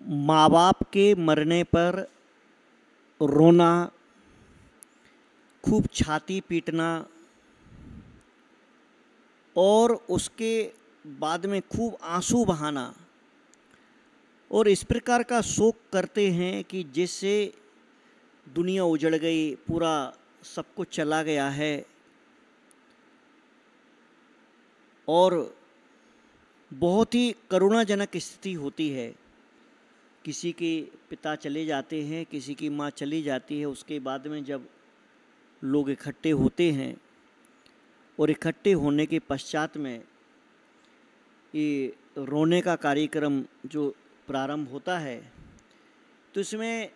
माँ बाप के मरने पर रोना, खूब छाती पीटना और उसके बाद में खूब आंसू बहाना और इस प्रकार का शोक करते हैं कि जैसे दुनिया उजड़ गई, पूरा सब कुछ चला गया है। और बहुत ही करुणाजनक स्थिति होती है। किसी के पिता चले जाते हैं, किसी की माँ चली जाती है, उसके बाद में जब लोग इकट्ठे होते हैं और इकट्ठे होने के पश्चात में ये रोने का कार्यक्रम जो प्रारंभ होता है, तो इसमें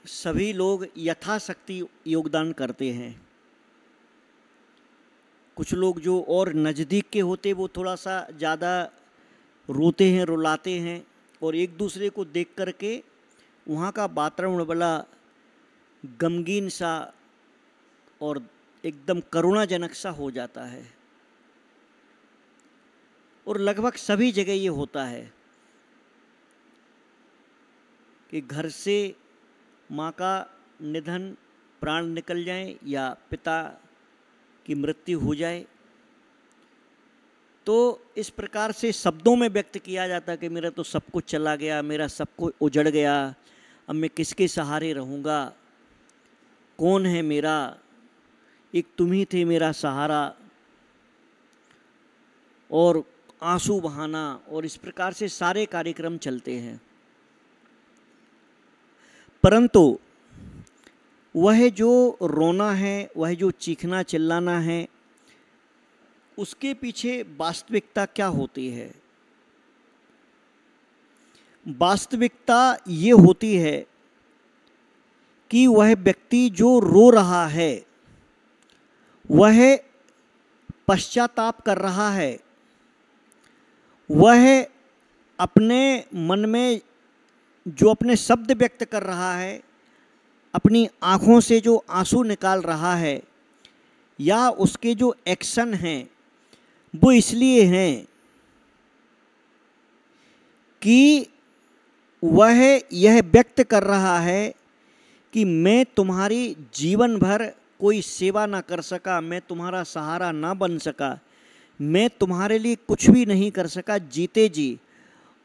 सभी लोग यथाशक्ति योगदान करते हैं। कुछ लोग जो और नज़दीक के होते वो थोड़ा सा ज़्यादा रोते हैं, रुलाते हैं और एक दूसरे को देख करके वहाँ का वातावरण बड़ा गमगीन सा और एकदम करुणाजनक सा हो जाता है। और लगभग सभी जगह ये होता है कि घर से माँ का निधन, प्राण निकल जाए या पिता की मृत्यु हो जाए, तो इस प्रकार से शब्दों में व्यक्त किया जाता है कि मेरा तो सब कुछ चला गया, मेरा सब कुछ उजड़ गया, अब मैं किसके सहारे रहूँगा, कौन है मेरा, एक तुम ही थे मेरा सहारा। और आंसू बहाना और इस प्रकार से सारे कार्यक्रम चलते हैं। परंतु वह जो रोना है, वह जो चीखना चिल्लाना है, उसके पीछे वास्तविकता क्या होती है? वास्तविकता ये होती है कि वह व्यक्ति जो रो रहा है वह पश्चाताप कर रहा है, वह अपने मन में जो अपने शब्द व्यक्त कर रहा है, अपनी आँखों से जो आंसू निकाल रहा है, या उसके जो एक्शन हैं वो इसलिए हैं कि वह यह व्यक्त कर रहा है कि मैं तुम्हारी जीवन भर कोई सेवा ना कर सका, मैं तुम्हारा सहारा ना बन सका, मैं तुम्हारे लिए कुछ भी नहीं कर सका जीते जी,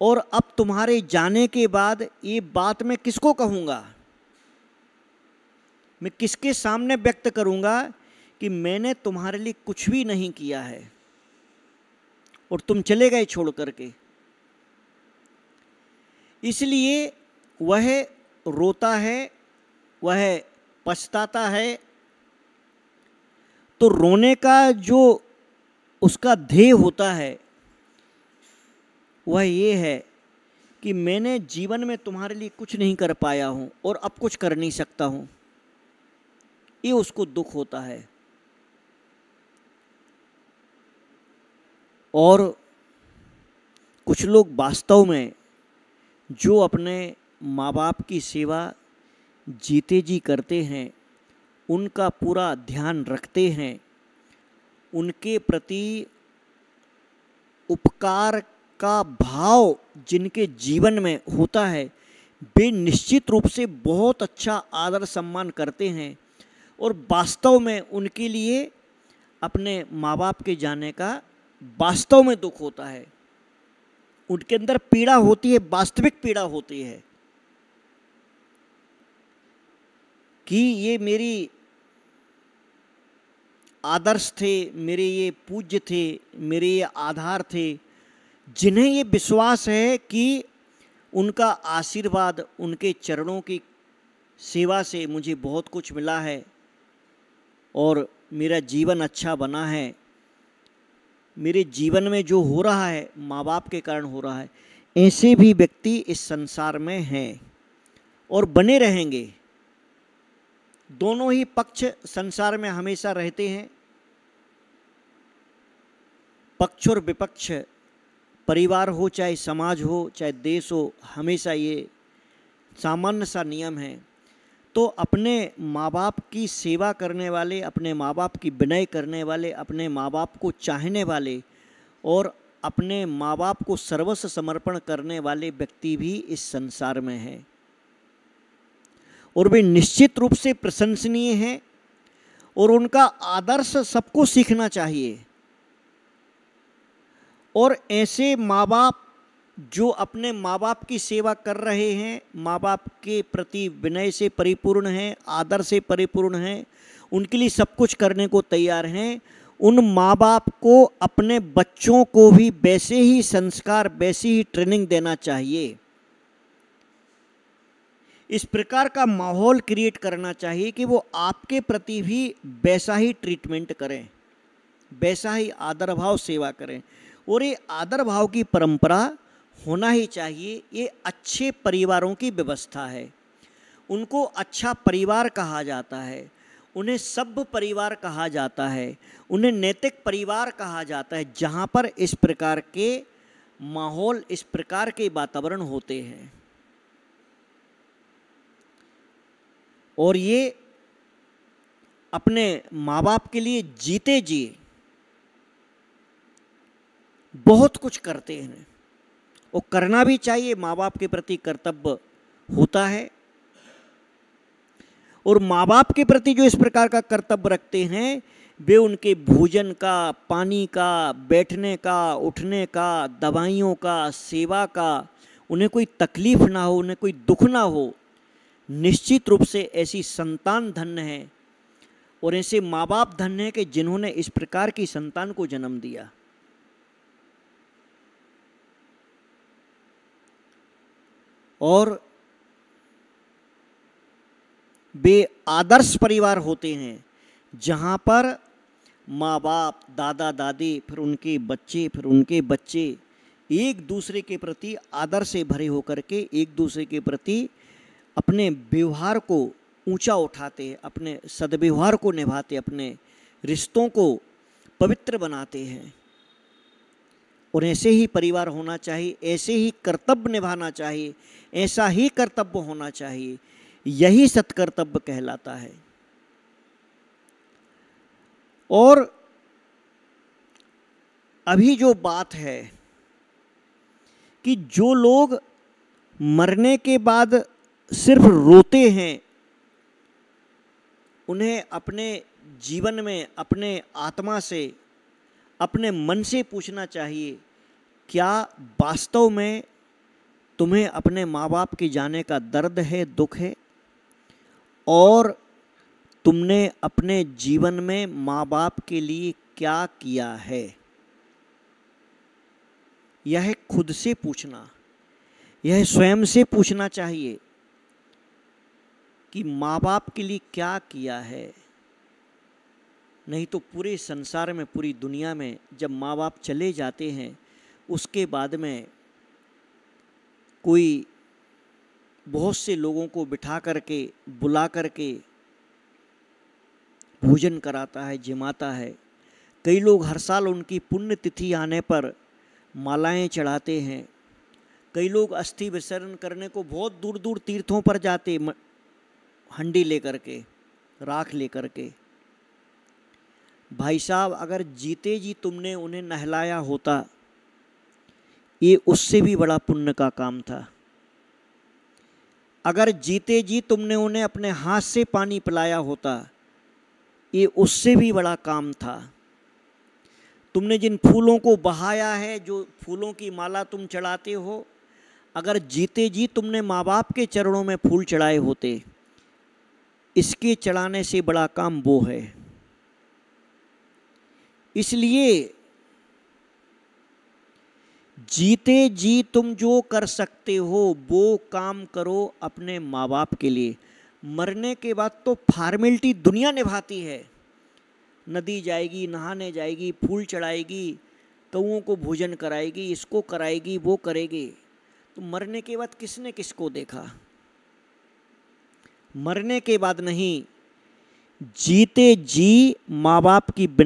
और अब तुम्हारे जाने के बाद ये बात मैं किसको कहूँगा, मैं किसके सामने व्यक्त करूँगा कि मैंने तुम्हारे लिए कुछ भी नहीं किया है और तुम चले गए छोड़ करके। इसलिए वह रोता है, वह पछताता है। तो रोने का जो उसका ध्येय होता है वह ये है कि मैंने जीवन में तुम्हारे लिए कुछ नहीं कर पाया हूँ और अब कुछ कर नहीं सकता हूँ, ये उसको दुख होता है। और कुछ लोग वास्तव में जो अपने माँ बाप की सेवा जीते जी करते हैं, उनका पूरा ध्यान रखते हैं, उनके प्रति उपकार का भाव जिनके जीवन में होता है, वे निश्चित रूप से बहुत अच्छा आदर सम्मान करते हैं और वास्तव में उनके लिए अपने माँ बाप के जाने का वास्तव में दुख होता है। उनके अंदर पीड़ा होती है, वास्तविक पीड़ा होती है कि ये मेरी आदर्श थे, मेरे ये पूज्य थे, मेरे ये आधार थे, जिन्हें ये विश्वास है कि उनका आशीर्वाद, उनके चरणों की सेवा से मुझे बहुत कुछ मिला है और मेरा जीवन अच्छा बना है, मेरे जीवन में जो हो रहा है माँ बाप के कारण हो रहा है। ऐसे भी व्यक्ति इस संसार में हैं और बने रहेंगे। दोनों ही पक्ष संसार में हमेशा रहते हैं, पक्ष और विपक्ष, परिवार हो चाहे समाज हो चाहे देश हो, हमेशा ये सामान्य सा नियम है। तो अपने माँ बाप की सेवा करने वाले, अपने माँ बाप की विनय करने वाले, अपने माँ बाप को चाहने वाले और अपने माँ बाप को सर्वस्व समर्पण करने वाले व्यक्ति भी इस संसार में हैं और वे निश्चित रूप से प्रशंसनीय हैं और उनका आदर्श सबको सीखना चाहिए। और ऐसे माँ बाप जो अपने माँ बाप की सेवा कर रहे हैं, माँ बाप के प्रति विनय से परिपूर्ण हैं, आदर से परिपूर्ण हैं, उनके लिए सब कुछ करने को तैयार हैं, उन माँ बाप को अपने बच्चों को भी वैसे ही संस्कार, वैसी ही ट्रेनिंग देना चाहिए। इस प्रकार का माहौल क्रिएट करना चाहिए कि वो आपके प्रति भी वैसा ही ट्रीटमेंट करें, वैसा ही आदर भाव सेवा करें। और ये आदर भाव की परंपरा होना ही चाहिए। ये अच्छे परिवारों की व्यवस्था है। उनको अच्छा परिवार कहा जाता है, उन्हें सभ्य परिवार कहा जाता है, उन्हें नैतिक परिवार कहा जाता है, जहाँ पर इस प्रकार के माहौल, इस प्रकार के वातावरण होते हैं। और ये अपने माँ बाप के लिए जीते जी बहुत कुछ करते हैं और करना भी चाहिए। माँ बाप के प्रति कर्तव्य होता है और माँ बाप के प्रति जो इस प्रकार का कर्तव्य रखते हैं, वे उनके भोजन का, पानी का, बैठने का, उठने का, दवाइयों का, सेवा का, उन्हें कोई तकलीफ ना हो, उन्हें कोई दुख ना हो, निश्चित रूप से ऐसी संतान धन्य है और ऐसे माँ बाप धन्य है कि जिन्होंने इस प्रकार की संतान को जन्म दिया। और वे आदर्श परिवार होते हैं जहाँ पर माँ बाप, दादा दादी, फिर उनके बच्चे, फिर उनके बच्चे एक दूसरे के प्रति आदर से भरे होकर के एक दूसरे के प्रति अपने व्यवहार को ऊंचा उठाते, अपने सद्व्यवहार को निभाते, अपने रिश्तों को पवित्र बनाते हैं। और ऐसे ही परिवार होना चाहिए, ऐसे ही कर्तव्य निभाना चाहिए, ऐसा ही कर्तव्य होना चाहिए। यही सत्कर्तव्य कहलाता है। और अभी जो बात है कि जो लोग मरने के बाद सिर्फ रोते हैं, उन्हें अपने जीवन में, अपने आत्मा से, अपने मन से पूछना चाहिए, क्या वास्तव में तुम्हें अपने माँ बाप के जाने का दर्द है, दुख है? और तुमने अपने जीवन में माँ बाप के लिए क्या किया है? यह खुद से पूछना, यह स्वयं से पूछना चाहिए कि माँ बाप के लिए क्या किया है। नहीं तो पूरे संसार में, पूरी दुनिया में जब माँ बाप चले जाते हैं, उसके बाद में कोई बहुत से लोगों को बिठा करके, बुला करके भोजन कराता है, जिमाता है। कई लोग हर साल उनकी पुण्यतिथि आने पर मालाएं चढ़ाते हैं। कई लोग अस्थि विसर्जन करने को बहुत दूर दूर तीर्थों पर जाते, हंडी लेकर के, राख लेकर के। भाई साहब, अगर जीते जी तुमने उन्हें नहलाया होता, ये उससे भी बड़ा पुण्य का काम था। अगर जीते जी तुमने उन्हें अपने हाथ से पानी पिलाया होता, ये उससे भी बड़ा काम था। तुमने जिन फूलों को बहाया है, जो फूलों की माला तुम चढ़ाते हो, अगर जीते जी तुमने माँ बाप के चरणों में फूल चढ़ाए होते, इसके चढ़ाने से बड़ा काम वो है। इसलिए जीते जी तुम जो कर सकते हो वो काम करो अपने माँ बाप के लिए। मरने के बाद तो फॉर्मेलिटी दुनिया निभाती है। नदी जाएगी, नहाने जाएगी, फूल चढ़ाएगी, कौओं को भोजन कराएगी, इसको कराएगी, वो करेगी। तो मरने के बाद किसने किसको देखा? मरने के बाद नहीं, जीते जी माँ बाप की